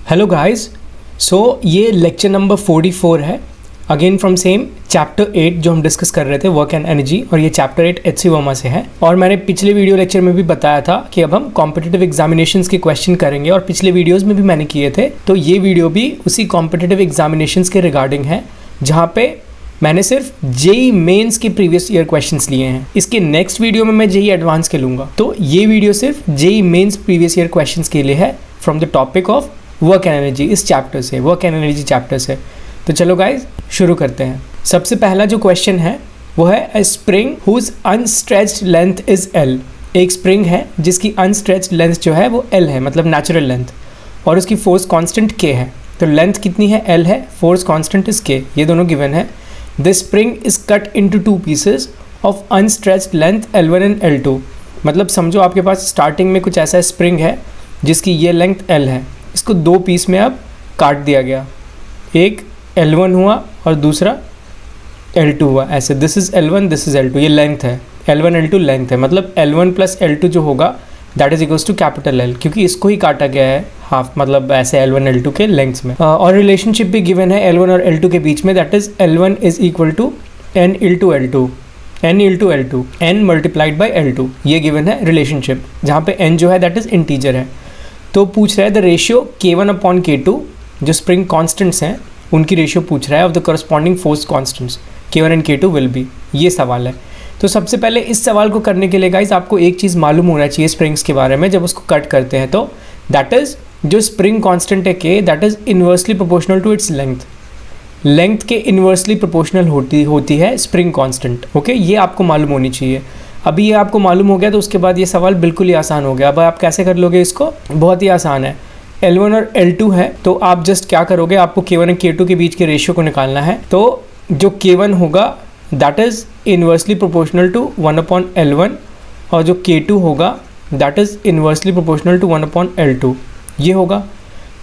Hello guys, सो ये lecture number 44 है। Again from same chapter 8 जो हम डिस्कस कर रहे थे, वर्क एंड एनर्जी, और ये चैप्टर 8 एच सी वर्मा से है। और मैंने पिछले वीडियो लेक्चर में भी बताया था कि अब हम कॉम्पिटिटिव एग्जामिनेशंस के क्वेश्चन करेंगे, और पिछले वीडियोस में भी मैंने किए थे। तो ये वीडियो भी उसी कॉम्पिटिटिव एग्जामिनेशंस के रिगार्डिंग है, जहाँ पे मैंने सिर्फ जेई मेंस के प्रीवियस ईयर क्वेश्चंस लिए हैं। इसके नेक्स्ट वीडियो में मैं जेई एडवांस के लूँगा। तो ये वीडियो सिर्फ JEE mains previous year questions के लिए है from the topic of work and energy, इस चैप्टर से, वर्क एंड एनर्जी चैप्टर से। तो चलो गाइज शुरू करते हैं। सबसे पहला जो क्वेश्चन है वो है a spring whose unstretched length is L. एक स्प्रिंग है जिसकी अनस्ट्रेच्ड लेंथ जो है वो एल है, मतलब नेचुरल लेंथ, और उसकी फोर्स कांस्टेंट के है। तो लेंथ कितनी है? एल है, फोर्स कांस्टेंट इज के, ये दोनों गिवन है। This spring is cut into two pieces of unstretched length L1 and L2। मतलब समझो आपके पास स्टार्टिंग में कुछ ऐसा स्प्रिंग है जिसकी ये लेंथ L है, इसको दो पीस में अब काट दिया गया। एक L1 हुआ और दूसरा L2 हुआ, ऐसे। This is L1, this is L2, ये लेंथ है। L1 L2 लेंथ है, मतलब L1 प्लस L2 जो होगा that is equals to capital L, क्योंकि इसको ही काटा गया है हाफ, मतलब ऐसे L1 L2 के लेंथ्स में। और रिलेशनशिप भी गिवन है L1 और L2 के बीच में, that is L1 is equal to N into L2, N into L2, N multiplied by L2, ये गिवन है रिलेशनशिप, जहाँ पे N जो है दैट इज इंटीजर है। तो पूछ रहा है the ratio K1 upon K2, जो स्प्रिंग कॉन्स्टेंट्स हैं उनकी रेशियो पूछ रहा है, of the corresponding force constants K1 and K2 will be, ये सवाल है। तो सबसे पहले इस सवाल को करने के लिए गाइस आपको एक चीज़ मालूम होना चाहिए स्प्रिंग्स के बारे में। जब उसको कट करते हैं तो दैट इज़ जो स्प्रिंग कांस्टेंट है K, that is inversely proportional to its length. Length के इन्वर्सली प्रोपोर्शनल होती है स्प्रिंग कांस्टेंट। ओके, ये आपको मालूम होनी चाहिए। अभी ये आपको मालूम हो गया तो उसके बाद ये सवाल बिल्कुल ही आसान हो गया। अब आप कैसे कर लोगे इसको? बहुत ही आसान है। L1 और L2 है तो आप जस्ट क्या करोगे, आपको K1 और K2 के बीच के रेशियो को निकालना है। तो जो K1 होगा that is inversely proportional to 1 upon L1, और जो K2 होगा that is inversely proportional to 1 upon L2, ये होगा।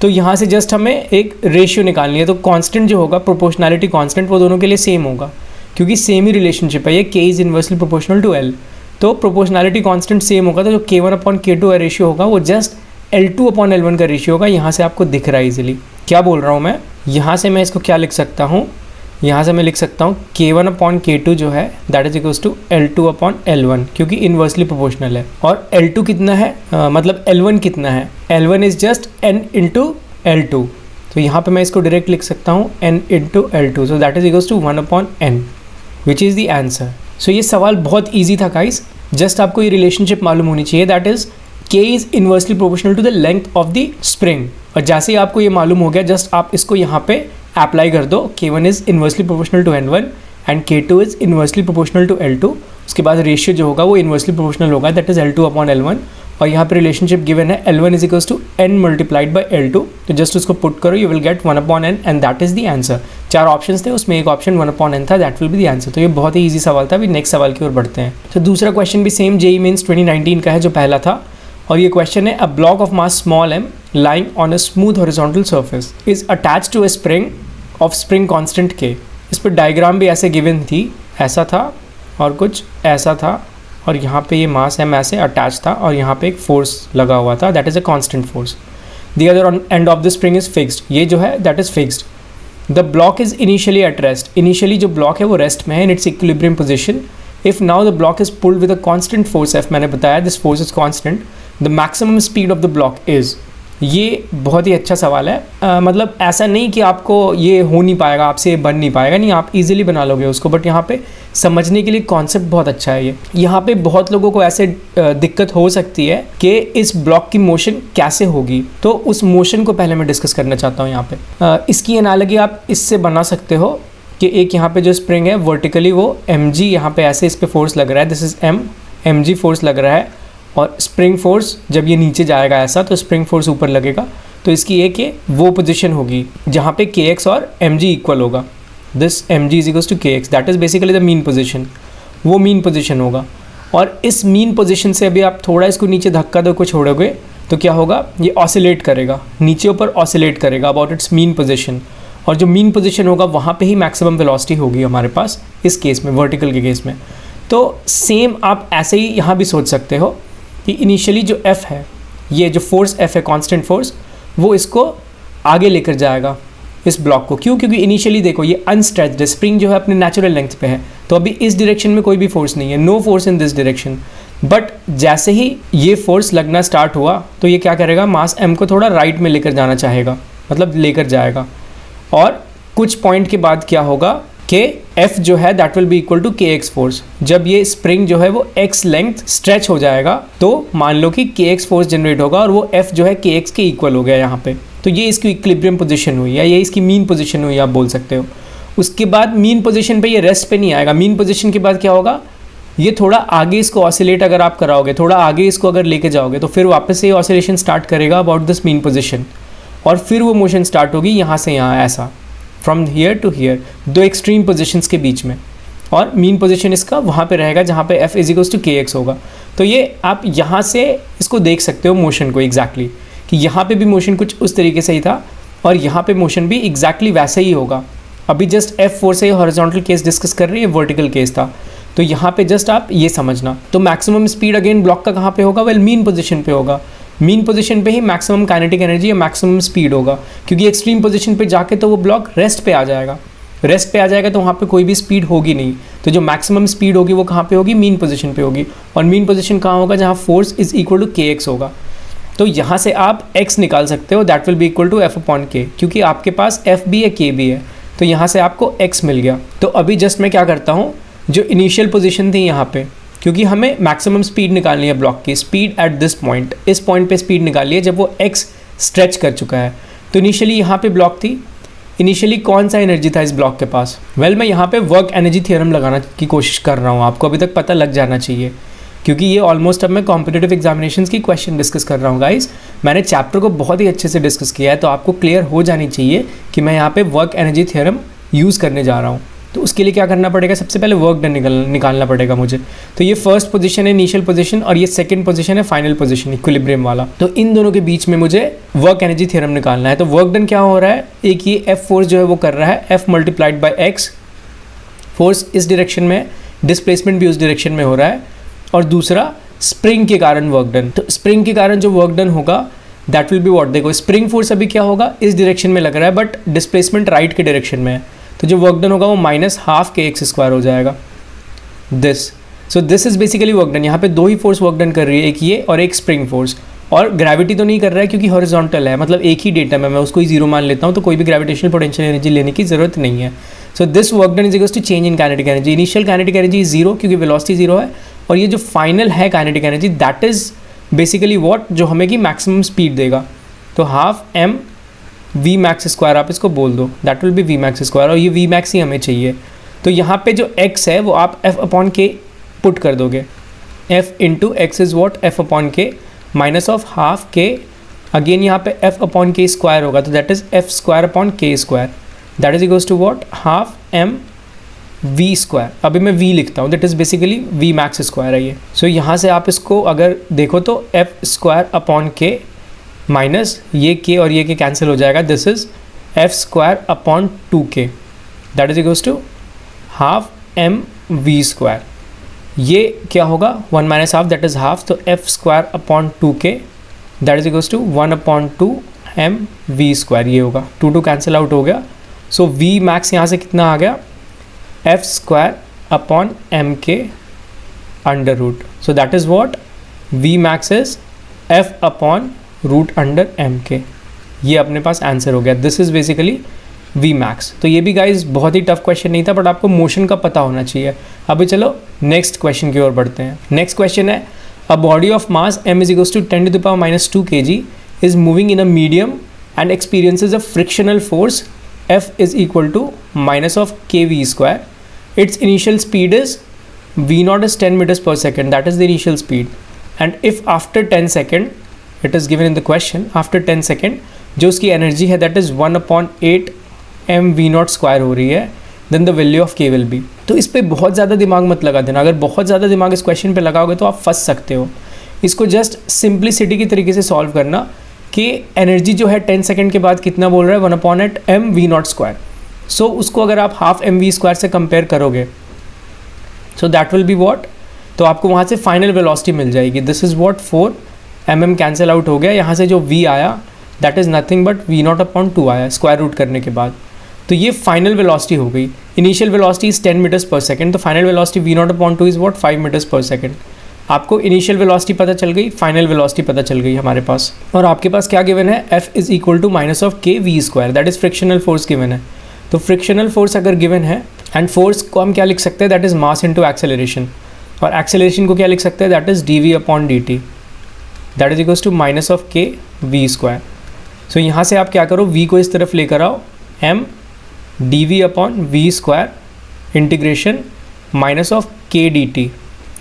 तो यहाँ से जस्ट हमें एक रेशियो निकालनी है। तो कांस्टेंट जो होगा, प्रोपोर्शनैलिटी कांस्टेंट, वो दोनों के लिए सेम होगा, क्योंकि सेम ही रिलेशनशिप है ये, K is inversely proportional to L। तो प्रोपोर्शनैलिटी कांस्टेंट सेम होगा, तो जो K1 अपॉन K2 का रेशियो होगा वो जस्ट L2 अपॉन L1 का रेशियो होगा। यहाँ से आपको दिख रहा है इजीली क्या बोल रहा हूँ मैं। यहाँ से मैं इसको क्या लिख सकता हूँ, यहाँ से मैं लिख सकता हूँ K1 अपॉन K2 जो है that is equals to L2 upon L1, क्योंकि इन्वर्सली प्रोपोर्शनल है। और L2 कितना है, मतलब L1 कितना है? L1 is just N into L2। तो यहाँ पे मैं इसको डायरेक्ट लिख सकता हूँ N into L2, so that is equals to 1 upon N, which is the answer. So ये सवाल बहुत ईजी था गाइस, जस्ट आपको ये रिलेशनशिप मालूम होनी चाहिए, that is K is inversely proportional to the length of the spring. और जैसे ही आपको ये मालूम हो गया, जस्ट आप इसको यहाँ पे अप्लाई कर दो। K1 is inversely proportional to N1 and K2 is inversely proportional to L2। उसके बाद रेशियो जो होगा वो इन्वर्सली प्रोपोर्शनल होगा, that is L2 upon L1। और यहाँ पे रिलेशनशिप गिवन है L1 is equals to N multiplied by L2। तो जस्ट उसको पुट करो, you will get 1 upon N and that is the answer. 4 option थे, उसमें एक ऑप्शन 1 अपॉन N था, that will be the answer. तो ये बहुत ही ईजी सवाल था। अभी नेक्स्ट सवाल की ओर बढ़ते हैं। तो दूसरा क्वेश्चन भी सेम जेई मेंस 2019 का है जो पहला था, और ये क्वेश्चन है a block of mass small m lying on a smooth horizontal surface is attached to a spring of spring constant K। इस पर डायग्राम भी ऐसे गिवन थी, ऐसा था और कुछ ऐसा था, और यहाँ पे ये मास m ऐसे अटैच था, और यहाँ पे एक फोर्स लगा हुआ था, that is a constant force. The other end of the spring is fixed, ये जो है that is fixed. The block is initially at rest, initially जो ब्लॉक है वो रेस्ट में है, in its equilibrium position. If now the block is pulled with a constant force F, मैंने बताया this force is constant, the maximum speed of the block is. ये बहुत ही अच्छा सवाल है। मतलब ऐसा नहीं कि आपको ये हो नहीं पाएगा, आपसे ये बन नहीं पाएगा, नहीं, आप इजीली बना लोगे उसको, बट यहाँ पे समझने के लिए कॉन्सेप्ट बहुत अच्छा है ये। यहाँ पे बहुत लोगों को ऐसे दिक्कत हो सकती है कि इस ब्लॉक की मोशन कैसे होगी, तो उस मोशन को पहले मैं डिस्कस करना चाहता हूँ यहाँ पे। इसकी एनालॉजी आप इससे बना सकते हो कि एक यहाँ पे जो स्प्रिंग है वर्टिकली वो mg, यहाँ पे ऐसे इस पर फोर्स लग रहा है, दिस इज mg फोर्स लग रहा है, और स्प्रिंग फोर्स जब ये नीचे जाएगा ऐसा, तो स्प्रिंग फोर्स ऊपर लगेगा। तो इसकी एक ये वो पोजीशन होगी जहाँ पे kx और mg इक्वल होगा, this mg is equals to kx, that is basically the mean position, वो मीन पोजीशन होगा। और इस मीन पोजीशन से अभी आप थोड़ा इसको नीचे धक्का दो को छोड़ोगे तो क्या होगा, ये ऑसिलेट करेगा, नीचे ऊपर ऑसिलेट करेगा अबाउट इट्स मीन पोजीशन, और जो मीन पोजीशन होगा वहाँ पे ही मैक्सिमम वेलोसिटी होगी हमारे पास इस केस में, वर्टिकल के केस में। तो सेम आप ऐसे ही यहाँ भी सोच सकते हो कि इनिशियली जो F है, ये जो फोर्स F है, कांस्टेंट फोर्स, वो इसको आगे लेकर जाएगा इस ब्लॉक को। क्यों? क्योंकि इनिशियली देखो ये अनस्ट्रेच्ड है, स्प्रिंग जो है अपने नेचुरल लेंथ पे है, तो अभी इस डायरेक्शन में कोई भी फोर्स नहीं है, no force in this direction. But जैसे ही ये फोर्स लगना स्टार्ट हुआ तो ये क्या करेगा, मास m को थोड़ा राइट में लेकर जाना चाहेगा, मतलब लेकर जाएगा। और कुछ पॉइंट के बाद क्या होगा कि F जो है that will be equal to kx force. जब ये स्प्रिंग जो है वो x लेंथ स्ट्रेच हो जाएगा तो मान लो कि kx फोर्स जनरेट होगा और वो F जो है kx के इक्वल हो गया यहाँ पे। तो ये इसकी इक्विलिब्रियम पोजीशन हुई, या ये इसकी मीन पोजीशन हुई आप बोल सकते हो। उसके बाद मीन पोजीशन पे ये रेस्ट पे नहीं आएगा। मीन पोजीशन के बाद क्या होगा, ये थोड़ा आगे इसको ऑसिलेट अगर आप कराओगे, थोड़ा आगे इसको अगर लेके जाओगे तो फिर वापस से ये ऑसिलेशन स्टार्ट करेगा अबाउट दिस मीन पोजीशन, और फिर वो मोशन स्टार्ट होगी यहाँ से यहाँ, ऐसा फ्रॉम हियर टू हियर, दो एक्सट्रीम पोजीशंस के बीच में। और मीन पोजीशन इसका वहाँ पे रहेगा जहाँ पे F is equals to kx होगा। तो ये आप यहाँ से इसको देख सकते हो मोशन को एग्जैक्टली, कि यहाँ पे भी मोशन कुछ उस तरीके से ही था और यहाँ पे मोशन भी एग्जैक्टली वैसे ही होगा। अभी जस्ट F4 से हॉरिजॉन्टल केस डिस्कस कर रही है, वर्टिकल केस था, तो यहाँ पे जस्ट आप ये समझना। तो मैक्सिमम स्पीड अगेन ब्लॉक का कहाँ पे होगा, वेल मीन पोजीशन पे होगा। मीन पोजीशन पे ही मैक्सिमम काइनेटिक एनर्जी या मैक्सिमम स्पीड होगा, क्योंकि एक्सट्रीम पोजीशन पे जाके तो वो ब्लॉक रेस्ट पे आ जाएगा। रेस्ट पे आ जाएगा तो वहाँ पे कोई भी स्पीड होगी नहीं, तो जो मैक्सिमम स्पीड होगी वो कहाँ पे होगी, मीन पोजीशन पे होगी। और मीन पोजीशन कहाँ होगा, जहाँ force is equal to kx होगा। तो यहाँ से आप x निकाल सकते हो, that will be equal to F upon k, क्योंकि आपके पास F भी है k भी है, तो यहाँ से आपको x मिल गया। तो अभी जस्ट मैं क्या करता हूँ, जो इनिशियल पोजीशन थी यहाँ पे, क्योंकि हमें मैक्सिमम स्पीड निकालनी है ब्लॉक की, स्पीड एट दिस पॉइंट, इस पॉइंट पे स्पीड निकाली है जब वो x स्ट्रेच कर चुका है। तो इनिशियली यहाँ पे ब्लॉक थी, इनिशियली कौन सा एनर्जी था इस ब्लॉक के पास, वेल मैं यहाँ पे वर्क एनर्जी थ्योरम लगाना की कोशिश कर रहा हूँ, आपको अभी तक पता लग जाना चाहिए, क्योंकि ये ऑलमोस्ट अब मैं कॉम्पिटिटिव एग्जामिनेशंस की क्वेश्चन डिस्कस कर रहा हूँ गाइस। मैंने चैप्टर को बहुत ही अच्छे से डिस्कस किया है, तो आपको क्लियर हो जानी चाहिए कि मैं यहाँ पे वर्क एनर्जी थ्योरम यूज़ करने जा रहा हूँ। तो उसके लिए क्या करना पड़ेगा, सबसे पहले वर्क डन निकालना पड़ेगा मुझे। तो ये फर्स्ट पोजीशन है इनिशियल पोजीशन, और ये सेकंड पोजीशन है फाइनल पोजीशन इक्विलिब्रियम वाला। तो इन दोनों के बीच में मुझे वर्क एनर्जी थ्योरम निकालना है। तो वर्क डन क्या हो रहा है, एक ये F फोर्स जो है वो कर रहा है F multiplied by x, force इस डायरेक्शन में, डिस्प्लेसमेंट भी उस डायरेक्शन में हो रहा है, और दूसरा स्प्रिंग के कारण वर्क डन। तो स्प्रिंग के कारण जो वर्क डन होगा दैट विल बी व्हाट, देखो स्प्रिंग फोर्स अभी क्या होगा, इस डायरेक्शन में लग रहा है बट डिस्प्लेसमेंट राइट के डायरेक्शन में है, तो जो वर्क डन होगा वो -12 kx स्क्वायर हो जाएगा this. So this is basically work done. यहाँ पे दो ही फोर्स वर्क डन कर रही है, एक ये और एक स्प्रिंग फोर्स, और ग्रेविटी तो नहीं कर रहा है क्योंकि हॉरिजॉन्टल है, मतलब एक ही डेटा में मैं उसको ही जीरो मान लेता हूँ, तो कोई भी ग्रेविटेशनल पोटेंशियल एनर्जी लेने की जरूरत नहीं है। So this work done is equals to change in kinetic energy. Initial kinetic energy zero क्योंकि वेलोसिटी जीरो है, और ये जो फाइनल है kinetic energy that is basically what, जो हमें की मैक्सिमम स्पीड देगा। तो half m v max square आप इसको बोल दो, that will be v max square, और ये v मैक्स ही हमें चाहिए। तो यहाँ पे जो x है वो आप f अपॉन k पुट कर दोगे, f into x is what f upon k minus of half k, again यहाँ पे f अपॉन k स्क्वायर होगा, तो that is f square upon k square, that is equals to what half m v square. अभी मैं v लिखता हूँ, that is basically v max square है ये। सो यहाँ से आप इसको अगर देखो तो f square upon k minus ये k और ये k कैंसिल हो जाएगा, this is f square upon 2k, that is equals to half m v square. ये क्या होगा, 1 minus half that is half, तो f square upon 2k that is equals to 1 upon 2 m v square, ये होगा 2 cancel out हो गया। सो v max यहाँ से कितना आ गया, f square upon m k under root, so that is what v max is f upon root under M K. ये अपने पास आंसर हो गया, this is basically V max. तो ये भी गाइज बहुत ही टफ क्वेश्चन नहीं था, बट आपको मोशन का पता होना चाहिए। अभी चलो नेक्स्ट क्वेश्चन की ओर बढ़ते हैं। नेक्स्ट क्वेश्चन है, a body of mass m is equals to 10⁻⁻2 kg is moving in a medium and experiences a frictional force F is equal to minus of kv square. Its initial speed is v0 is 10 meters per second, that is the initial speed, and if after 10 second, it is given in the question, after 10 second जो उसकी energy है that is 1/8 mv0 square हो रही है, then the value of k will be। तो इस पर बहुत ज़्यादा दिमाग मत लगा देना, अगर बहुत ज़्यादा दिमाग इस क्वेश्चन पे लगाओगे तो आप फंस सकते हो। इसको जस्ट सिंप्लिसिटी की तरीके से सॉल्व करना कि एनर्जी जो है 10 सेकेंड के बाद कितना बोल रहा है, 1/8 mv0 स्क्वायर। सो उसको अगर आप हाफ mv स्क्वायर से कंपेयर करोगे so that will be what, तो आपको वहाँ से फाइनल वेलोसिटी मिल जाएगी, this is what 4 mm cancel out हो गया, यहाँ से जो v आया that is nothing but v0/2 आया स्क्वायर रूट करने के बाद। तो ये फाइनल वेलोसिटी हो गई। Initial velocity is 10 metres per second, तो final velocity v0/2 is what 5 metres per second. आपको इनिशियल वेलोसिटी पता चल गई, फाइनल वेलोसिटी पता चल गई हमारे पास। और आपके पास क्या गिवन है, F is equal to -kv², that is frictional force given है। तो फ्रिक्शनल फोर्स अगर गिवन है एंड फोर्स को हम क्या लिख सकते हैं, that is mass into acceleration, और एक्सेलरेशन को क्या लिख सकते हैं, that is dv/dt, that is equals to -kv²। So यहाँ से आप क्या करो, v को इस तरफ लेकर आओ, m dv/v² integration -k dt,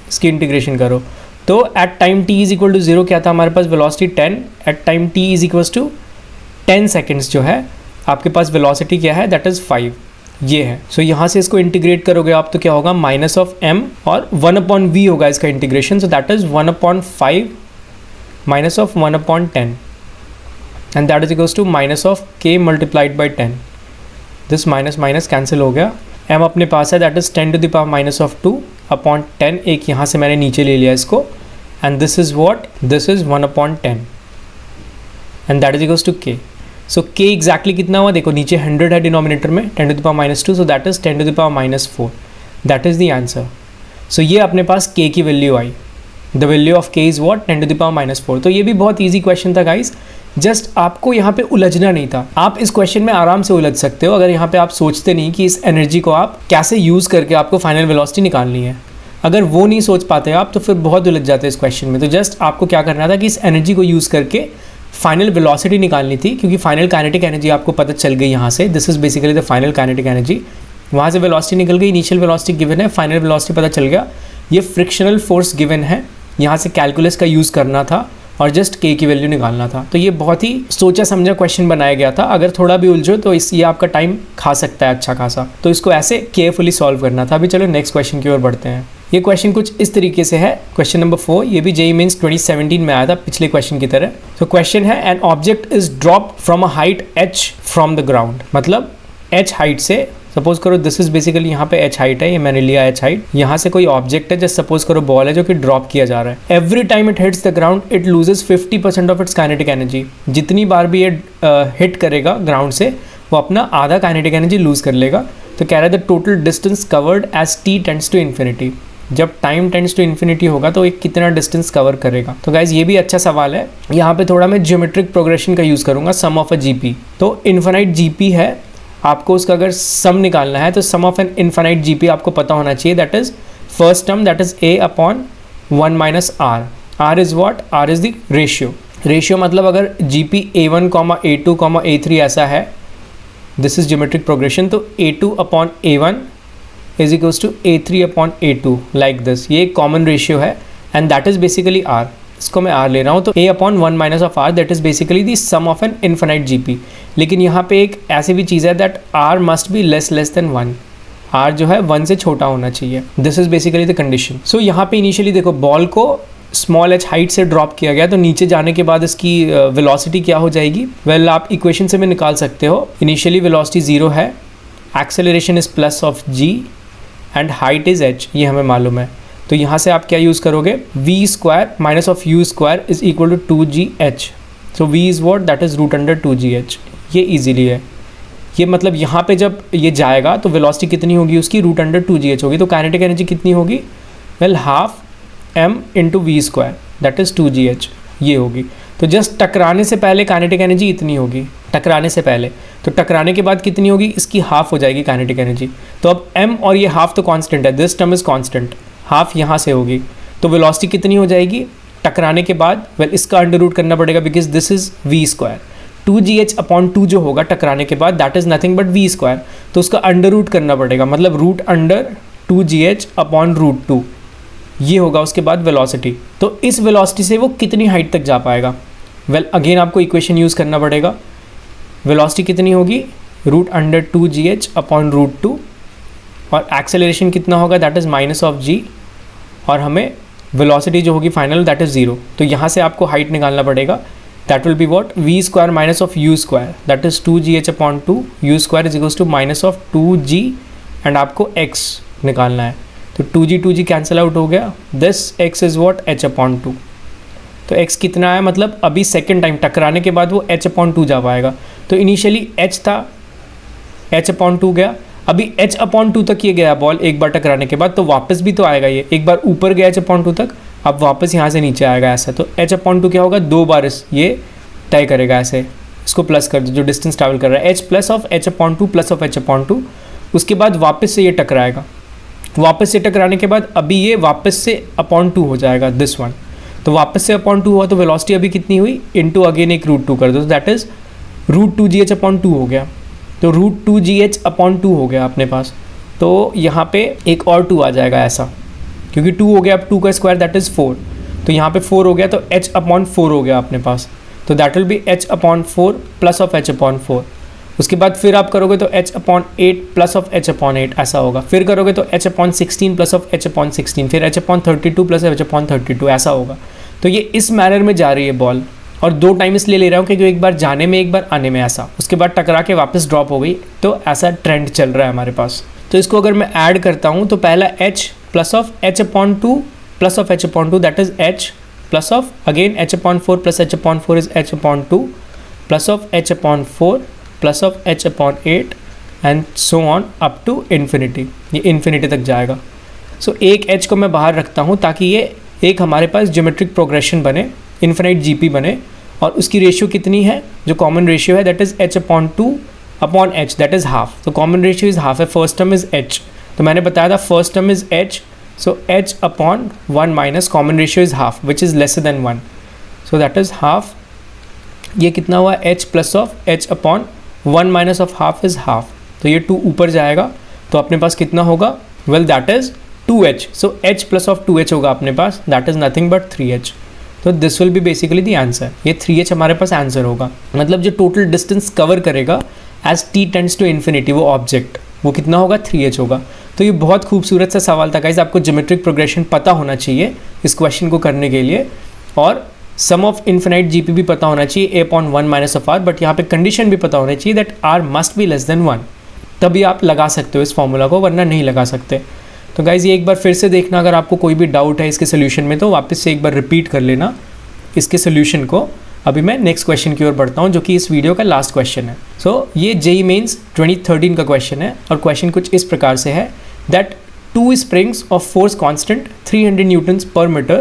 इसकी इंटीग्रेशन करो। तो at time t is equal to 0 क्या था हमारे पास, velocity 10, at time t is equals to 10 seconds जो है आपके पास वेलोसिटी क्या है, दैट इज़ 5, ये है। सो यहाँ से इसको इंटीग्रेट करोगे आप तो क्या होगा, -m और 1/v होगा इसका integration, so that is 1/5 -1/10 and that is equals to -k multiplied by 10। This minus minus cancel हो गया, m अपने पास है, दैट इज़ 10⁻²/10, एक यहाँ से मैंने नीचे ले लिया इसको, and this is what, this is 1/10 and that is equals to k। So k exactly कितना हुआ, देखो नीचे 100 है डिनोमिनेटर में, 10⁻², so that is 10⁻⁴, that is the answer. So ये अपने पास k की वैल्यू आई, the value of k is what, 10⁻⁴। तो ये भी बहुत ईजी क्वेश्चन था गाइज, जस्ट आपको यहाँ पे उलझना नहीं था। आप इस क्वेश्चन में आराम से उलझ सकते हो अगर यहाँ पे आप सोचते नहीं कि इस एनर्जी को आप कैसे यूज़ करके आपको फाइनल वेलोसिटी निकालनी है। अगर वो नहीं सोच पाते आप तो फिर बहुत उलझ जाते हैं इस क्वेश्चन में। तो जस्ट आपको क्या करना था कि इस एनर्जी को यूज़ करके फाइनल वेलोसिटी निकालनी थी, क्योंकि फाइनल काइनेटिक एनर्जी आपको पता चल गई यहाँ से, this is basically the final kinetic energy. वहाँ से वेलोसिटी निकल गई, इनिशियल वेलोसिटी गिवन है, फाइनल वेलोसिटी पता चल गया, ये फ्रिक्शनल फोर्स गिवन है, यहाँ से कैलकुलस का यूज़ करना था और जस्ट k की वैल्यू निकालना था। तो ये बहुत ही सोचा समझा क्वेश्चन बनाया गया था। अगर थोड़ा भी उलझो तो ये आपका टाइम खा सकता है अच्छा खासा, तो इसको ऐसे केयरफुली सॉल्व करना था। अभी चलो नेक्स्ट क्वेश्चन की ओर बढ़ते हैं। ये क्वेश्चन कुछ इस तरीके से है, क्वेश्चन नंबर 4, ये भी JEE मेंस 2017 में आया था पिछले क्वेश्चन की तरह। तो क्वेश्चन है, an object is dropped from a height h from the ground, मतलब h हाइट से, सपोज करो दिस इज बेसिकली यहाँ पे h हाइट है, ये मैंने लिया h हाइट, यहाँ से कोई ऑब्जेक्ट है, जस्ट सपोज करो बॉल है जो कि ड्रॉप किया जा रहा है। Every time it hits the ground it loses 50% of its kinetic energy, जितनी बार भी ये हिट करेगा ग्राउंड से वो अपना आधा काइनेटिक एनर्जी लूज कर लेगा। तो कह रहा है the total distance covered as t tends to infinity, जब टाइम टेंड्स टू इन्फिनिटी होगा तो एक कितना डिस्टेंस कवर करेगा। तो गाइज ये भी अच्छा सवाल है, यहाँ पे थोड़ा मैं ज्योमेट्रिक प्रोग्रेशन का यूज़ करूँगा, सम ऑफ अ GP। तो इन्फिनाइट GP है, आपको उसका अगर सम निकालना है तो सम ऑफ एन इन्फिनाइट GP आपको पता होना चाहिए, that is first term that is a/1 minus r, r is what, r is the ratio मतलब अगर GP a1, a2, a3 ऐसा है, दिस इज ज्योमेट्रिक प्रोग्रेशन, तो a2/a1 is equals to a3/a2 like this, ये एक common ratio है and that is basically r, इसको मैं r ले रहा हूँ, तो a/1 minus of r that is basically the sum of an infinite GP। लेकिन यहाँ पे एक ऐसी भी चीज़ है that r must be less than 1, r जो है 1 से छोटा होना चाहिए, this is basically the condition. So यहाँ पे इनिशियली देखो बॉल को स्मॉल h हाइट से ड्रॉप किया गया, तो नीचे जाने के बाद इसकी वेलोसिटी क्या हो जाएगी, वेल आप इक्वेशन से भी निकाल सकते हो। इनिशियली वेलोसिटी 0 है, acceleration is plus of g and height is h, ये हमें मालूम है। तो यहाँ से आप क्या यूज़ करोगे, v² minus of u² is equal to 2gh, so v is what, that is √2gh, ये इजीली है। ये मतलब यहाँ पे जब ये जाएगा तो वेलोसिटी कितनी होगी उसकी, √2gh होगी। तो काइनेटिक एनर्जी कितनी होगी, well half m into v², that is 2gh, ये होगी। तो जस्ट टकराने से पहले काइनेटिक एनर्जी इतनी होगी, टकराने से पहले, तो टकराने के बाद कितनी होगी, इसकी हाफ हो जाएगी काइनेटिक एनर्जी। तो अब m और ये हाफ तो कांस्टेंट है, this term is constant, half यहाँ से होगी, तो वेलोसिटी कितनी हो जाएगी टकराने के बाद, वेल इसका अंडर रूट करना पड़ेगा because this is v², 2gh/2 जो होगा टकराने के बाद that is nothing but v², तो उसका अंडर रूट करना पड़ेगा, मतलब √2gh/√2, ये होगा उसके बाद वेलोसिटी। तो इस वेलोसिटी से वो कितनी हाइट तक जा पाएगा, वेल अगेन आपको इक्वेशन यूज़ करना पड़ेगा। वेलोसिटी कितनी होगी, √2gh/√2 और एक्सेलरेशन कितना होगा, that is minus of g, और हमें वेलोसिटी जो होगी फाइनल दैट इज़ 0। तो यहाँ से आपको हाइट निकालना पड़ेगा, that will be what, v² minus of u², that is 2gh/2, u² is equals to minus of 2g and आपको x निकालना है। तो 2g कैंसिल आउट हो गया, this x is what, h/2, तो x कितना है, मतलब अभी सेकेंड टाइम टकराने के बाद वो h/2 जा पाएगा। तो इनिशियली h था, h/2 गया, अभी h/2 तक ये गया बॉल एक बार टकराने के बाद, तो वापस भी तो आएगा ये, एक बार ऊपर गया h/2 तक, अब वापस यहाँ से नीचे आएगा ऐसा। तो h/2 क्या होगा, 2 बार ये तय करेगा ऐसे, इसको प्लस कर दो जो डिस्टेंस ट्रैवल कर रहा है, h plus of h/2 plus of h/2। उसके बाद वापस से ये टकराएगा, वापस से टकराने के बाद अभी ये वापस से /2 हो जाएगा दिस वन। तो वापस से /2 हुआ तो वेलोसिटी अभी कितनी हुई, इनटू अगेन एक √2 कर दो, तो दैट इज √2gh/2 हो गया। तो √2gh/2 हो गया अपने पास। तो यहाँ पे एक और 2 आ जाएगा ऐसा, क्योंकि 2 हो गया, अब 2 का स्क्वायर दैट इज़ 4, तो यहाँ पे 4 हो गया, तो h/4 हो गया अपने पास। तो that will B h/4 plus of h/4। उसके बाद फिर आप करोगे तो h/8 प्लस ऑफ h/8 ऐसा होगा, फिर करोगे तो h/16 प्लस ऑफ h/16, फिर h/32 प्लस h/32 ऐसा होगा। तो ये इस मैनर में जा रही है बॉल, और 2 टाइम इसलिए ले रहा हूँ क्योंकि एक बार जाने में एक बार आने में ऐसा, उसके बाद टकरा के वापस ड्रॉप हो गई, तो ऐसा ट्रेंड चल रहा है हमारे पास। तो इसको अगर मैं ऐड करता हूँ तो पहला h plus of h/2 plus of h/2 that is h plus of again h/4 plus h/4 is h/2 plus of h/4 plus of h/8 and so on up to infinity, ये infinity तक जाएगा। सो एक h को मैं बाहर रखता हूँ ताकि ये एक हमारे पास ज्योमेट्रिक प्रोग्रेशन बने, इन्फिनाइट GP बने, और उसकी रेशियो कितनी है, जो कॉमन रेशियो है that is h/2 upon h that is half. तो कॉमन रेशियो इज हाफ है, फर्स्ट टर्म इज h, तो मैंने बताया था first term is h, so h/1 minus common ratio is half which is lesser than 1, so that is half. ये कितना हुआ, h plus of h/1 minus of half is half, तो ये 2 ऊपर जाएगा, तो अपने पास कितना होगा, well that is 2h, so h plus of 2h होगा अपने पास, that is nothing but 3h। तो this will be basically the answer, ये 3h हमारे पास आंसर होगा। मतलब जो टोटल डिस्टेंस कवर करेगा as t tends to infinity वो ऑब्जेक्ट, वो कितना होगा, 3h होगा। तो ये बहुत खूबसूरत सा सवाल था गाइस, आपको ज्योमेट्रिक प्रोग्रेशन पता होना चाहिए इस क्वेश्चन को करने के लिए, और सम ऑफ इन्फिनाइट GP भी पता होना चाहिए a/1 minus of r, but यहाँ पे कंडीशन भी पता होना चाहिए that r must be less than 1, तभी आप लगा सकते हो इस फॉर्मूला को, वरना नहीं लगा सकते। तो गाइज ये एक बार फिर से देखना, अगर आपको कोई भी डाउट है इसके सोल्यूशन में तो वापस से एक बार रिपीट कर लेना इसके सोल्यूशन को। अभी मैं नेक्स्ट क्वेश्चन की ओर बढ़ता हूँ जो कि इस वीडियो का लास्ट क्वेश्चन है। सो ये JEE मेंस 2013 का क्वेश्चन है, और क्वेश्चन कुछ इस प्रकार से है that 2 springs of force constant 300 newtons per meter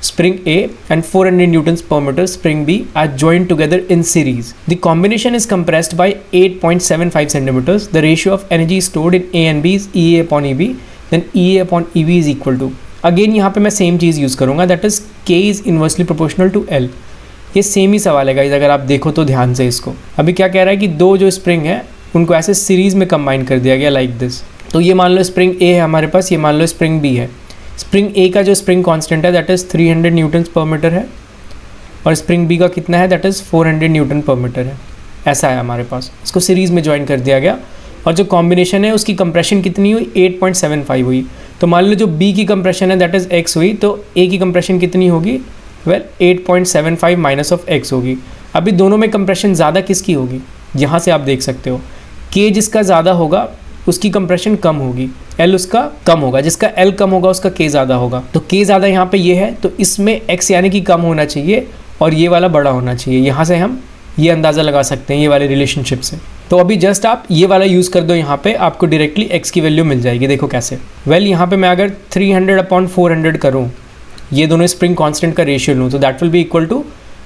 spring A and 400 newtons per meter spring B are joined together in series. The combination is compressed by 8.75 centimeters. The ratio of energy stored in A and B is EA upon EB. Then EA upon EB is equal to, again यहाँ पे मैं same चीज़ use करूँगा, that is K is inversely proportional to L। ये same ही सवाल है guys, अगर आप देखो तो ध्यान से इसको। अभी क्या कह रहा है कि 2 जो स्प्रिंग है उनको ऐसे सीरीज़ में कंबाइन कर दिया गया लाइक दिस। तो ये मान लो स्प्रिंग A है हमारे पास, ये मान लो स्प्रिंग B है। स्प्रिंग A का जो स्प्रिंग कांस्टेंट है दैट इज़ 300 न्यूटन पर मीटर है, और स्प्रिंग B का कितना है दैट इज़ 400 न्यूटन पर मीटर है। ऐसा है हमारे पास, इसको सीरीज़ में ज्वाइन कर दिया गया, और जो कॉम्बिनेशन है उसकी कंप्रेशन कितनी हुई, 8.75 हुई। तो मान लो जो B की कंप्रेशन है दैट इज़ x हुई, तो A की कंप्रेशन कितनी होगी, वेल 8.75 माइनस ऑफ x होगी। अभी दोनों में कंप्रेशन ज़्यादा किसकी होगी, यहाँ से आप देख सकते हो, K जिसका ज़्यादा होगा उसकी कंप्रेशन कम होगी, L उसका कम होगा, जिसका L कम होगा उसका K ज़्यादा होगा। तो K ज़्यादा यहाँ पे ये है, तो इसमें x यानी कि कम होना चाहिए और ये वाला बड़ा होना चाहिए। यहाँ से हम ये अंदाज़ा लगा सकते हैं ये वाले रिलेशनशिप से। तो अभी जस्ट आप ये वाला यूज़ कर दो, यहाँ पे आपको डायरेक्टली x की वैल्यू मिल जाएगी। देखो कैसे, वेल यहाँ पे मैं अगर 300/400 करूँ, ये दोनों स्प्रिंग कांस्टेंट का रेशियो लूँ, तो that will be equal to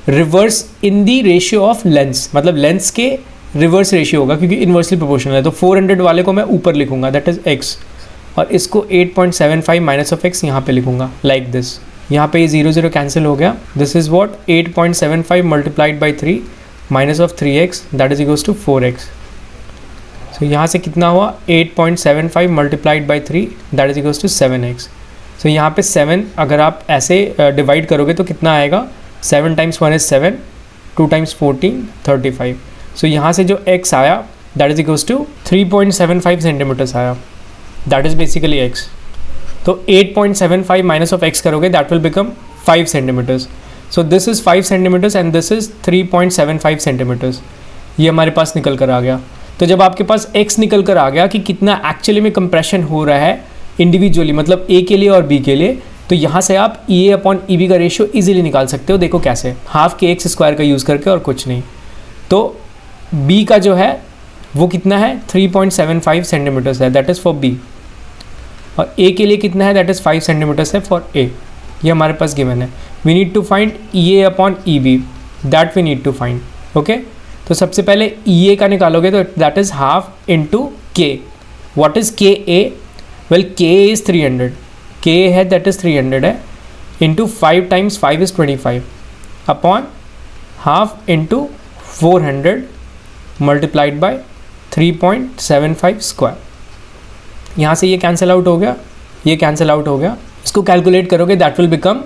reverse in the ratio of lens, मतलब लेंस के रिवर्स रेशियो होगा क्योंकि इन्वर्सली प्रोपोर्शनल है। तो 400 वाले को मैं ऊपर लिखूंगा दैट इज़ x, और इसको 8.75 माइनस ऑफ x यहाँ पे लिखूंगा लाइक दिस। यहाँ पे ये 0 0 कैंसिल हो गया, this is what 8.75 multiplied by 3 minus of 3x that is equals to 4x। So यहाँ से कितना हुआ, 8.75 multiplied by 3 that is equals to 7x। So यहाँ पे 7 अगर आप ऐसे डिवाइड करोगे तो कितना आएगा, 7 टाइम्स 1 इज़ 7, 2 टाइम्स 14 35। सो यहाँ से जो x आया that is equals to 3.75 centimetres आया, दैट इज़ बेसिकली x। तो 8.75 माइनस ऑफ x करोगे that will become 5 centimetres. So this is 5 centimetres and this is 3.75 centimetres. ये हमारे पास निकल कर आ गया। तो जब आपके पास x निकल कर आ गया कि कितना एक्चुअली में कंप्रेशन हो रहा है इंडिविजुअली, मतलब A के लिए और B के लिए, तो यहाँ से आप ई ए अपॉन ई बी का रेशियो ईजिली निकाल सकते हो। देखो कैसे, हाफ के एक्स स्क्वायर का यूज़ करके और कुछ नहीं। तो बी का जो है वो कितना है 3.75 सेंटीमीटर्स है, दैट इज़ फॉर बी। और ए के लिए कितना है, दैट इज़ 5 सेंटीमीटर्स है फॉर ए। ये हमारे पास गिवन है। We need to find E A upon E B, that we need to find. Okay, तो सबसे पहले ई ए का निकालोगे तो that is half into K. What is K A? Well के इज़ 300, के है दैट इज़ 300 है, into 5 times 5 is 25 upon half into 400 multiplied by 3.75 square. यहाँ से ये कैंसिल आउट हो गया, ये कैंसिल आउट हो गया। इसको कैलकुलेट करोगे दैट विल बिकम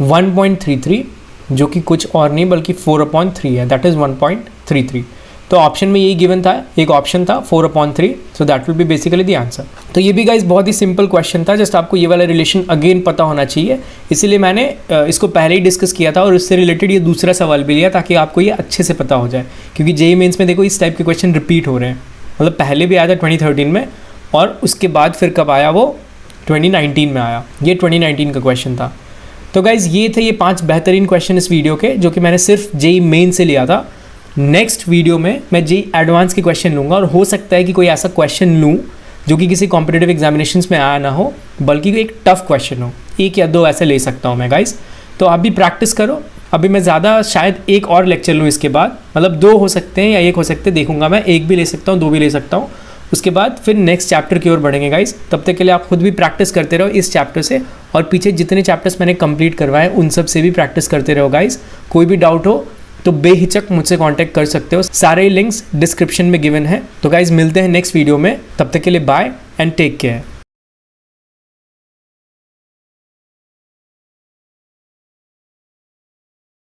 1.33, जो कि कुछ और नहीं बल्कि 4/3 है, दैट इज़ 1.33। तो ऑप्शन में यही गिवन था, एक ऑप्शन था 4/3, so that will be basically the answer. तो ये भी गाइस बहुत ही सिंपल क्वेश्चन था, जस्ट आपको ये वाला रिलेशन अगेन पता होना चाहिए, इसीलिए मैंने इसको पहले ही डिस्कस किया था और इससे रिलेटेड ये दूसरा सवाल भी लिया ताकि आपको ये अच्छे से पता हो जाए। क्योंकि जेईई मेंस में देखो इस टाइप के क्वेश्चन रिपीट हो रहे हैं, मतलब पहले भी आया था 2013 में और उसके बाद फिर कब आया वो 2019 में आया। ये 2019 का क्वेश्चन था। तो गाइज़ ये थे ये 5 बेहतरीन क्वेश्चन इस वीडियो के, जो कि मैंने सिर्फ जेईई मेन से लिया था। नेक्स्ट वीडियो में मैं जेईई एडवांस के क्वेश्चन लूँगा और हो सकता है कि कोई ऐसा क्वेश्चन लूँ जो कि किसी कॉम्पिटिटिव एग्जामिनेशंस में आया ना हो, बल्कि कोई एक टफ क्वेश्चन हो। 1 या 2 ऐसे ले सकता हूँ मैं गाइज़, तो आप भी प्रैक्टिस करो। अभी मैं ज़्यादा शायद एक और लेक्चर लूँ इसके बाद, मतलब 2 हो सकते हैं या 1 हो सकते हैं, देखूंगा मैं। 1 भी ले सकता हूँ, 2 भी ले सकता हूँ। उसके बाद फिर नेक्स्ट चैप्टर की ओर बढ़ेंगे गाइस। तब तक के लिए आप खुद भी प्रैक्टिस करते रहो इस चैप्टर से, और पीछे जितने चैप्टर्स मैंने कंप्लीट करवाए उन सब से भी प्रैक्टिस करते रहो गाइस। कोई भी डाउट हो तो बेहिचक मुझसे कांटेक्ट कर सकते हो, सारे लिंक्स डिस्क्रिप्शन में गिवन है। तो गाइस मिलते हैं नेक्स्ट वीडियो में, तब तक के लिए बाय एंड टेक केयर।